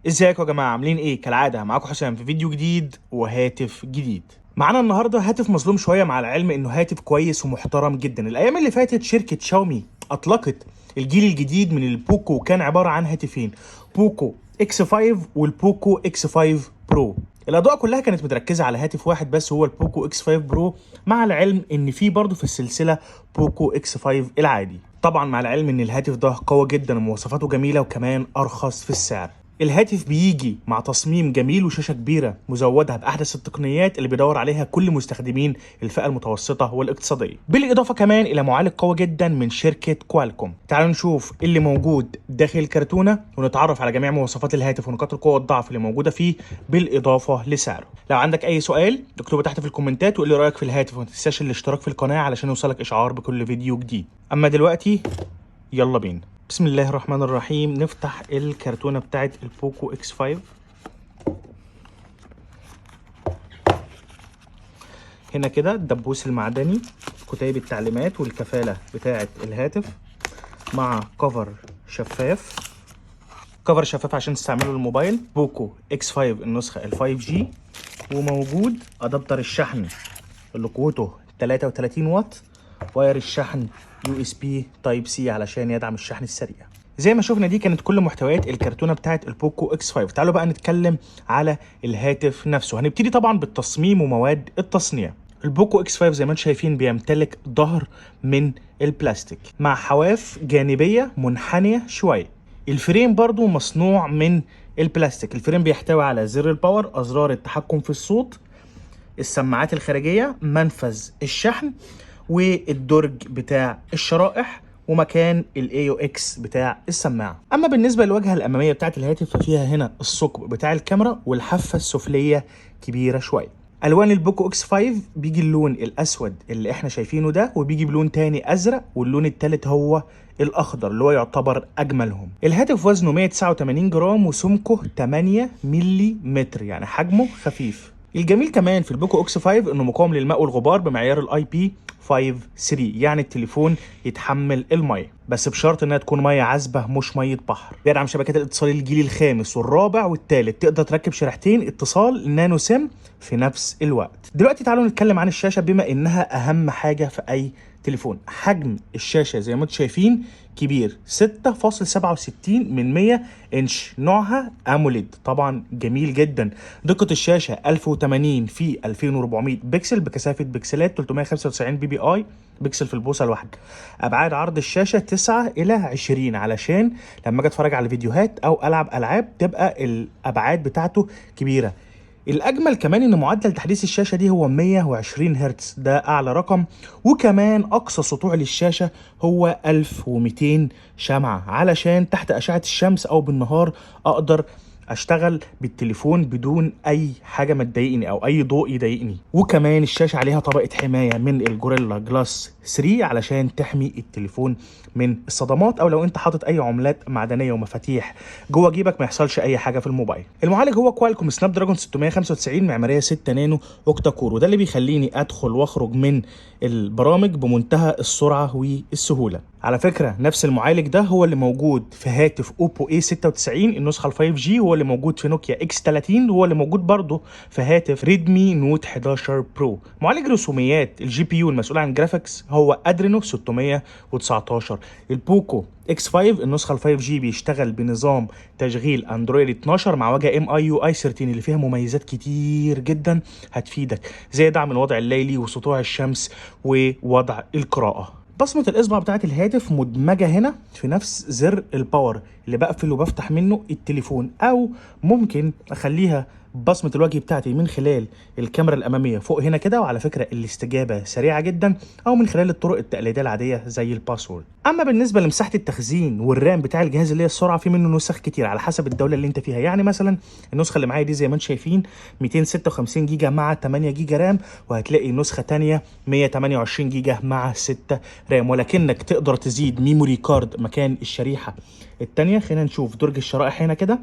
ازيكم يا جماعه؟ عاملين ايه؟ كالعاده معاكم حسام في فيديو جديد وهاتف جديد. معانا النهارده هاتف مظلوم شويه، مع العلم انه هاتف كويس ومحترم جدا. الايام اللي فاتت شركه شاومي اطلقت الجيل الجديد من البوكو، وكان عباره عن هاتفين، بوكو اكس 5 والبوكو اكس 5 برو. الاضواء كلها كانت متركزه على هاتف واحد بس، هو البوكو اكس 5 برو، مع العلم ان في برضه في السلسله بوكو اكس 5 العادي. طبعا مع العلم ان الهاتف ده قوي جدا ومواصفاته جميله وكمان ارخص في السعر. الهاتف بيجي مع تصميم جميل وشاشة كبيرة مزودة بأحدث التقنيات اللي بيدور عليها كل مستخدمين الفئة المتوسطة والاقتصادية، بالإضافة كمان إلى معالج قوي جدا من شركة كوالكوم. تعالوا نشوف اللي موجود داخل الكرتونة ونتعرف على جميع مواصفات الهاتف ونقاط القوة والضعف اللي موجودة فيه بالإضافة لسعره. لو عندك أي سؤال اكتبه تحت في الكومنتات وقول لي رأيك في الهاتف، وما تنساش الاشتراك في القناة علشان يوصلك إشعار بكل فيديو جديد. أما دلوقتي يلا بينا. بسم الله الرحمن الرحيم. نفتح الكرتونة بتاعت البوكو اكس 5. هنا كده الدبوس المعدني، كتيب التعليمات والكفالة بتاعت الهاتف، مع كفر شفاف. كفر شفاف عشان تستعمله الموبايل. بوكو اكس 5 النسخة ال 5 جي، وموجود ادابتر الشحن اللي قوته 33 واط، واير الشحن يو اس بي تايب سي علشان يدعم الشحن السريع. زي ما شفنا دي كانت كل محتويات الكرتونه بتاعت البوكو اكس 5. تعالوا بقى نتكلم على الهاتف نفسه. هنبتدي طبعا بالتصميم ومواد التصنيع. البوكو اكس 5 زي ما انتم شايفين بيمتلك ظهر من البلاستيك مع حواف جانبيه منحنيه شويه. الفريم برضو مصنوع من البلاستيك. الفريم بيحتوي على زر الباور، ازرار التحكم في الصوت، السماعات الخارجيه، منفذ الشحن، والدرج بتاع الشرائح، ومكان الاي او اكس بتاع السماعه. اما بالنسبه للواجهه الاماميه بتاعه الهاتف ففيها هنا الثقب بتاع الكاميرا والحافه السفليه كبيره شويه. الوان البوكو اكس 5 بيجي اللون الاسود اللي احنا شايفينه ده، وبيجي بلون تاني ازرق، واللون التالت هو الاخضر اللي هو يعتبر اجملهم. الهاتف وزنه 189 جرام وسمكه 8 ملم، يعني حجمه خفيف. الجميل كمان في البوكو اكس 5 انه مقاوم للماء والغبار بمعيار الاي بي 5 يعني التليفون يتحمل الميه، بس بشرط انها تكون ميه عذبه مش ميه بحر. بيدعم شبكات الاتصال الجيل الخامس والرابع والثالث، تقدر تركب شريحتين اتصال نانو سيم في نفس الوقت. دلوقتي تعالوا نتكلم عن الشاشه بما انها اهم حاجه في اي تليفون. حجم الشاشه زي ما انتم شايفين كبير، 6.67 من 100 انش، نوعها اموليد طبعا جميل جدا. دقه الشاشه 1080 في 2400 بكسل بكثافه بكسلات 395 بي بي اي بكسل في البوصه الواحده. ابعاد عرض الشاشه 9 الى 20 علشان لما اجي اتفرج على فيديوهات او العب العاب تبقى الابعاد بتاعته كبيره. الاجمل كمان ان معدل تحديث الشاشه دي هو 120 هرتز، ده اعلى رقم. وكمان اقصى سطوع للشاشه هو 1200 شمعه علشان تحت اشعه الشمس او بالنهار اقدر اشتغل بالتليفون بدون اي حاجه ما تضايقني او اي ضوء يضايقني. وكمان الشاشه عليها طبقه حمايه من الجوريلا جلاس 3 علشان تحمي التليفون من الصدمات، او لو انت حاطط اي عملات معدنيه ومفاتيح جوه جيبك ما يحصلش اي حاجه في الموبايل. المعالج هو كوالكوم سناب دراجون 695 معماريه 6 نانو اوكتا كور، وده اللي بيخليني ادخل واخرج من البرامج بمنتهى السرعه والسهوله. على فكره نفس المعالج ده هو اللي موجود في هاتف اوبو اي 96 النسخه ال 5 جي، هو اللي موجود في نوكيا اكس 30، وهو اللي موجود برضه في هاتف ريدمي نوت 11 برو. معالج رسوميات الجي بي يو المسؤول عن جرافيكس هو ادرينو 619. البوكو اكس 5 النسخه ال 5 جي بيشتغل بنظام تشغيل اندرويد 12 مع واجهه ام اي يو اي 13 اللي فيها مميزات كتير جدا هتفيدك، زي دعم الوضع الليلي وسطوع الشمس ووضع القراءه. بصمة الإصبع بتاعت الهاتف مدمجة هنا في نفس زر الباور اللي بقفل وبفتح منه التليفون، أو ممكن أخليها بصمة الوجه بتاعتي من خلال الكاميرا الأمامية فوق هنا كده، وعلى فكرة الاستجابة سريعة جدا، أو من خلال الطرق التقليدية العادية زي الباسورد. أما بالنسبة لمساحة التخزين والرام بتاع الجهاز اللي هي السرعة، في منه نسخ كتير على حسب الدولة اللي أنت فيها. يعني مثلا النسخة اللي معايا دي زي ما أنتم شايفين 256 جيجا مع 8 جيجا رام، وهتلاقي نسخة تانية 128 جيجا مع 6 رام، ولكنك تقدر تزيد ميموري كارد مكان الشريحة التانية. خلينا نشوف درج الشرائح هنا كده.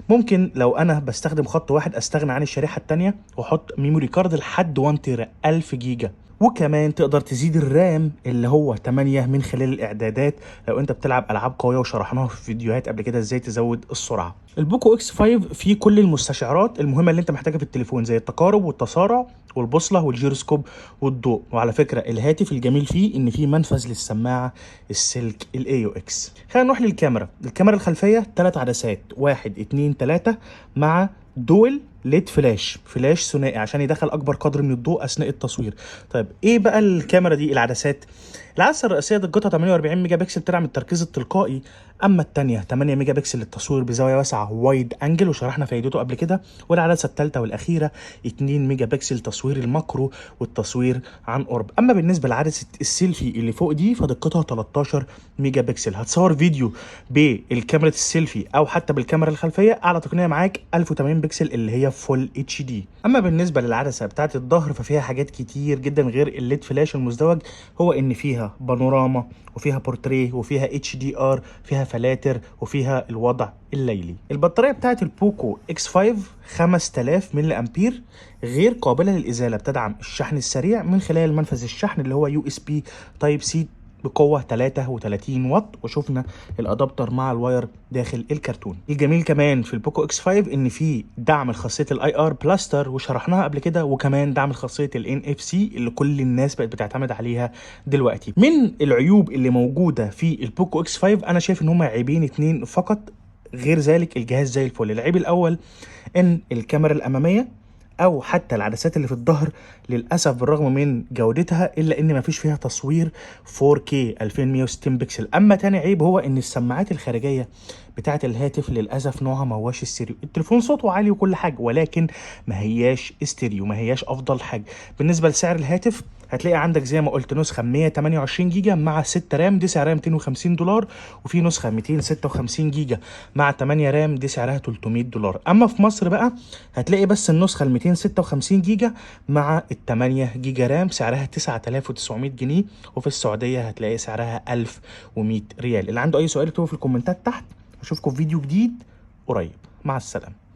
ممكن لو انا بستخدم خط واحد استغنى عن الشريحة التانية واحط ميموري كارد لحد 1 تيرا 1000 جيجا، وكمان تقدر تزيد الرام اللي هو 8 من خلال الاعدادات لو انت بتلعب العاب قويه، وشرحناها في فيديوهات قبل كده ازاي تزود السرعه. البوكو اكس 5 فيه كل المستشعرات المهمه اللي انت محتاجها في التليفون، زي التقارب والتسارع والبوصله والجيروسكوب والضوء. وعلى فكره الهاتف الجميل فيه ان فيه منفذ للسماعه السلك الاي او اكس. خلينا نروح للكاميرا. الكاميرا الخلفيه 3 عدسات، 1 2 3 مع دول ليد فلاش ثنائي عشان يدخل اكبر قدر من الضوء اثناء التصوير. طيب ايه بقى الكاميرا دي؟ العدسات، العدسه الرئيسيه دقتها 48 ميجا بكسل بتدعم التركيز التلقائي، اما الثانيه 8 ميجا بكسل للتصوير بزاويه واسعه وايد انجل وشرحنا فائدته قبل كده، والعدسه الثالثه والاخيره 2 ميجا بكسل تصوير الماكرو والتصوير عن قرب. اما بالنسبه لعدسه السيلفي اللي فوق دي فدقتها 13 ميجا بكسل. هتصور فيديو بالكاميرا السيلفي او حتى بالكاميرا الخلفيه اعلى تقنيه معاك 1080 بكسل اللي هي فول اتش دي. اما بالنسبه للعدسه بتاعه الظهر ففيها حاجات كتير جدا غير الليد فلاش المزدوج، هو ان فيها بانوراما وفيها بورتريه وفيها اتش دي ار، فيها فلاتر وفيها الوضع الليلي. البطاريه بتاعه البوكو اكس 5 5000 ملي امبير، غير قابله للازاله، بتدعم الشحن السريع من خلال منفذ الشحن اللي هو يو اس بي تايب سي بقوه 33 واط، وشفنا الادابتر مع الواير داخل الكرتون. الجميل كمان في البوكو اكس 5 ان في دعم لخاصيه الاي ار بلاستر وشرحناها قبل كده، وكمان دعم لخاصيه الان اف سي اللي كل الناس بقت بتعتمد عليها دلوقتي. من العيوب اللي موجوده في البوكو اكس 5 انا شايف ان هم عيبين 2 فقط، غير ذلك الجهاز زي الفل. العيب الاول ان الكاميرا الاماميه او حتى العدسات اللي في الظهر للاسف بالرغم من جودتها الا ان مفيش فيها تصوير 4K 2160 بكسل. اما تاني عيب هو ان السماعات الخارجيه بتاعه الهاتف للاسف نوعها ما هواش استيريو. التليفون صوته عالي وكل حاجه ولكن ما هياش استيريو، ما هياش افضل حاجه. بالنسبه لسعر الهاتف هتلاقي عندك زي ما قلت نسخه 128 جيجا مع 6 رام، دي سعرها $250، وفي نسخه 256 جيجا مع 8 رام دي سعرها $300. اما في مصر بقى هتلاقي بس النسخه ال 256 جيجا مع ال 8 جيجا رام سعرها 9900 جنيه، وفي السعوديه هتلاقي سعرها 1100 ريال. اللي عنده اي سؤال اكتبه في الكومنتات تحت. اشوفكم في فيديو جديد قريب، مع السلامه.